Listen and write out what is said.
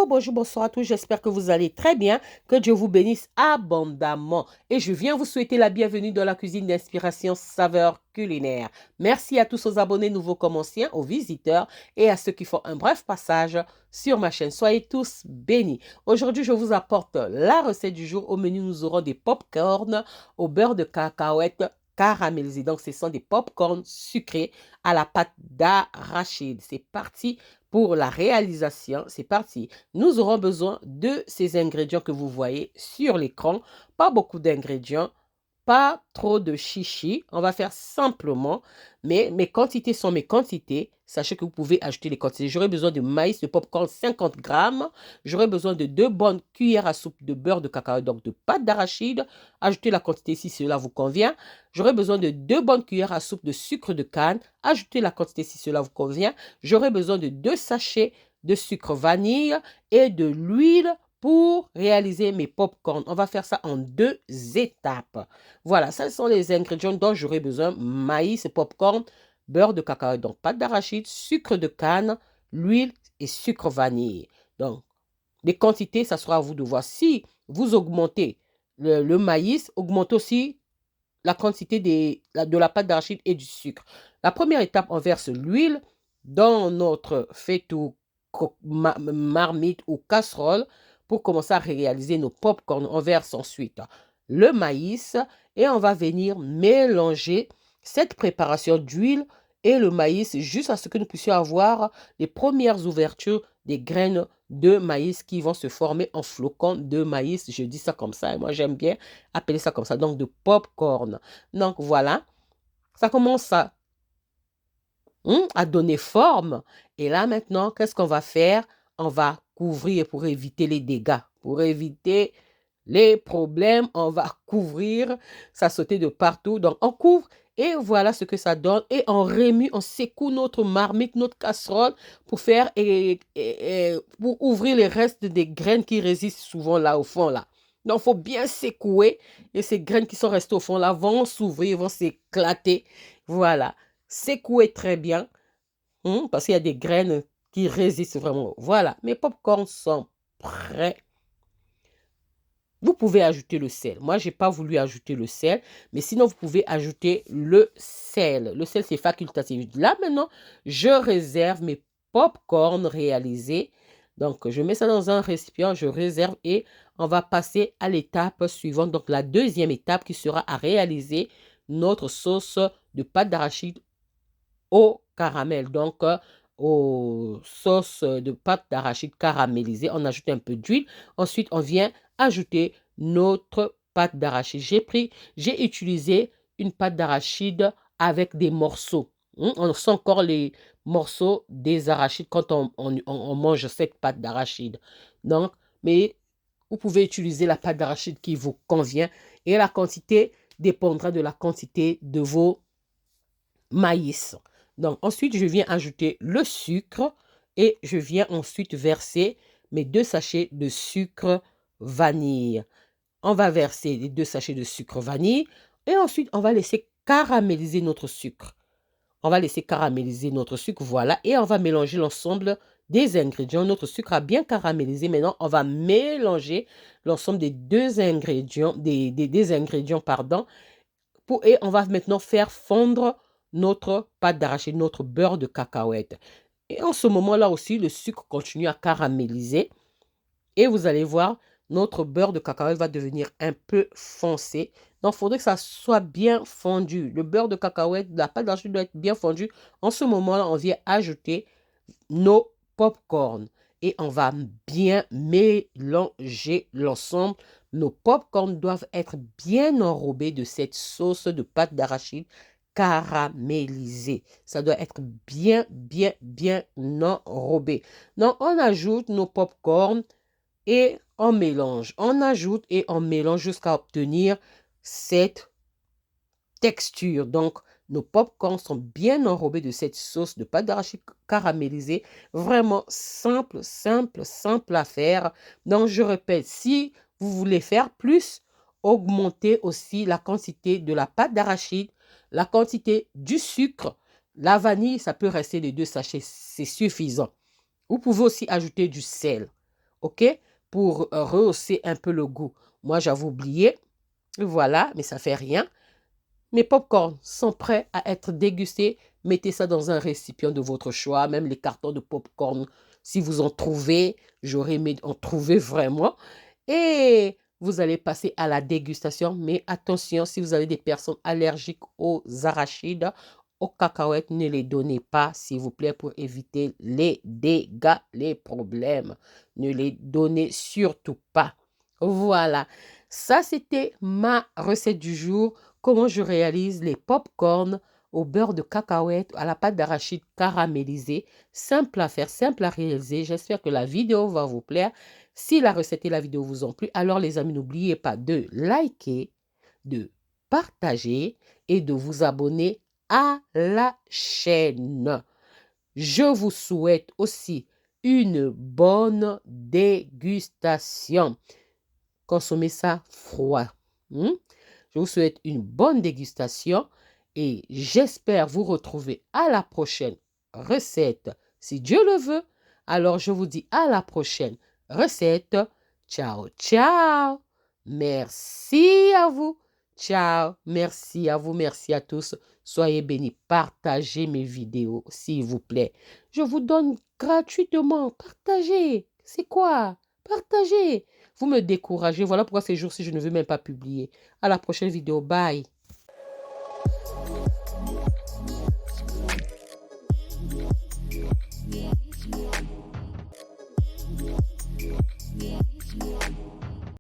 bonjour, bonsoir à tous. J'espère que vous allez très bien, que Dieu vous bénisse abondamment. Et je viens vous souhaiter la bienvenue dans la cuisine d'inspiration saveur culinaire. Merci à tous aux abonnés nouveaux comme anciens, aux visiteurs et à ceux qui font un bref passage sur ma chaîne. Soyez tous bénis. Aujourd'hui, je vous apporte la recette du jour. Au menu, nous aurons des pop-corn au beurre de cacahuète caramélisé. Donc, ce sont des pop-corn sucrés à la pâte d'arachide. C'est parti pour la réalisation. C'est parti. Nous aurons besoin de ces ingrédients que vous voyez sur l'écran. Pas beaucoup d'ingrédients, pas trop de chichi. On va faire simplement, mais mes quantités sont mes quantités. Sachez que vous pouvez ajouter les quantités. J'aurai besoin de maïs, de popcorn 50 grammes. J'aurai besoin de 2 bonnes cuillères à soupe de beurre de cacao, donc de pâte d'arachide. Ajoutez la quantité si cela vous convient. J'aurai besoin de 2 bonnes cuillères à soupe de sucre de canne. Ajoutez la quantité si cela vous convient. J'aurai besoin de 2 sachets de sucre vanille et de l'huile pour réaliser mes pop-corn. On va faire ça en 2 étapes. Voilà, ce sont les ingrédients dont j'aurai besoin. Maïs, pop-corn, beurre de cacao, donc pâte d'arachide, sucre de canne, l'huile et sucre vanille. Donc, les quantités, ça sera à vous de voir. Si vous augmentez le maïs, augmentez aussi la quantité de la pâte d'arachide et du sucre. La première étape, on verse l'huile dans notre faitout, marmite ou casserole pour commencer à réaliser nos pop-corn. On verse ensuite le maïs et on va venir mélanger cette préparation d'huile et le maïs juste à ce que nous puissions avoir les premières ouvertures des graines de maïs qui vont se former en flocons de maïs. Je dis ça comme ça et moi j'aime bien appeler ça comme ça, donc de pop-corn. Donc voilà, ça commence à donner forme. Et là maintenant, qu'est-ce qu'on va faire? On va couvrir pour éviter les dégâts, pour éviter les problèmes. On va couvrir, ça sauter de partout. Donc on couvre et voilà ce que ça donne. Et on remue, on secoue notre marmite, notre casserole pour faire pour ouvrir les restes des graines qui résistent souvent là au fond là. Donc, il faut bien secouer et ces graines qui sont restées au fond là vont s'ouvrir, vont s'éclater. Voilà. Secouez très bien parce qu'il y a des graines qui résistent vraiment. Voilà. Mes pop-corns sont prêts. Vous pouvez ajouter le sel. Moi, je n'ai pas voulu ajouter le sel, mais sinon, vous pouvez ajouter le sel. Le sel, c'est facultatif. Là, maintenant, je réserve mes pop-corns réalisés. Donc, je mets ça dans un récipient, je réserve et on va passer à l'étape suivante. Donc, la deuxième étape qui sera à réaliser notre sauce de pâte d'arachide au caramel. Donc, aux sauces de pâte d'arachide caramélisée, on ajoute un peu d'huile. Ensuite, on vient ajouter notre pâte d'arachide. J'ai utilisé une pâte d'arachide avec des morceaux. On sent encore les morceaux des arachides quand on mange cette pâte d'arachide. Donc, mais vous pouvez utiliser la pâte d'arachide qui vous convient et la quantité dépendra de la quantité de vos maïs. Donc, ensuite, je viens ajouter le sucre et je viens ensuite verser mes 2 sachets de sucre vanille. On va verser les 2 sachets de sucre vanille et ensuite, on va laisser caraméliser notre sucre. On va laisser caraméliser notre sucre, voilà, et on va mélanger l'ensemble des ingrédients. Notre sucre a bien caramélisé. Maintenant, on va mélanger l'ensemble des 2 ingrédients, des ingrédients, pardon, et on va maintenant faire fondre notre pâte d'arachide, notre beurre de cacahuète. Et en ce moment-là aussi, le sucre continue à caraméliser. Et vous allez voir, notre beurre de cacahuète va devenir un peu foncé. Donc, il faudrait que ça soit bien fondu. Le beurre de cacahuète, la pâte d'arachide doit être bien fondue. En ce moment-là, on vient ajouter nos pop-corn. Et on va bien mélanger l'ensemble. Nos pop-corn doivent être bien enrobés de cette sauce de pâte d'arachide caramélisée. Ça doit être bien, bien, bien enrobé. Donc, on ajoute nos pop-corn et on mélange. On ajoute et on mélange jusqu'à obtenir cette texture. Donc, nos pop-corns sont bien enrobés de cette sauce de pâte d'arachide caramélisée. Vraiment simple, simple, simple à faire. Donc, je répète, si vous voulez faire plus, augmentez aussi la quantité de la pâte d'arachide, la quantité du sucre. La vanille, ça peut rester les 2 sachets, c'est suffisant. Vous pouvez aussi ajouter du sel. OK? Pour rehausser un peu le goût. Moi, j'avais oublié. Voilà, mais ça fait rien. Mes pop-corn sont prêts à être dégustés. Mettez ça dans un récipient de votre choix, même les cartons de pop-corn, si vous en trouvez. J'aurais aimé en trouver vraiment. Et vous allez passer à la dégustation. Mais attention, si vous avez des personnes allergiques aux arachides, aux cacahuètes, ne les donnez pas, s'il vous plaît, pour éviter les dégâts, les problèmes. Ne les donnez surtout pas. Voilà, ça c'était ma recette du jour. Comment je réalise les pop-corn au beurre de cacahuète, à la pâte d'arachide caramélisée. Simple à faire, simple à réaliser. J'espère que la vidéo va vous plaire. Si la recette et la vidéo vous ont plu, alors les amis, n'oubliez pas de liker, de partager et de vous abonner à la chaîne. Je vous souhaite aussi une bonne dégustation. Consommez ça froid. Je vous souhaite une bonne dégustation et j'espère vous retrouver à la prochaine recette. Si Dieu le veut, alors je vous dis à la prochaine recette. Ciao, ciao. Merci à vous. Ciao. Merci à vous. Merci à tous. Soyez bénis. Partagez mes vidéos, s'il vous plaît. Je vous donne gratuitement. Partagez. C'est quoi? Partagez. Vous me découragez. Voilà pourquoi ces jours-ci, je ne veux même pas publier. À la prochaine vidéo. Bye.